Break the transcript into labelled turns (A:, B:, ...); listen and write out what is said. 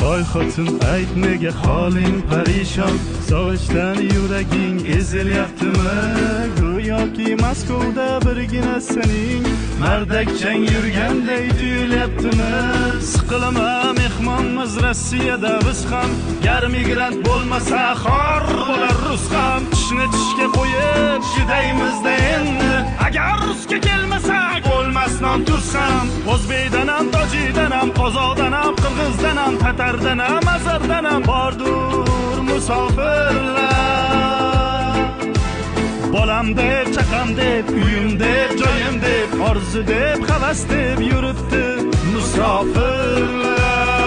A: Hoy xotin ayt nega holing parishon, sog'inchdan yuraging ezilyaptimi? Go'yoki Moskvada birgina sening mardakchang yurganday tuyulyaptimi? Siqilma mehmonmiz Rossiyada biz ham, gar migrant bo'lmasa xor bo'lar rus ham. Tishni tishga qo'yib chidaymiz-da endi, agar rusga kelmasak bo'lmas non tuz ham. O'zbekdan ham, tojikdan ham, qozoqdan ham, qirg'izdan ham, tatardan ham, azardan ham bordur musofirlar. Bolam deb, chaqam deb, uyim deb, joyim deb, orzu deb, havas deb yuribdi musofirlar.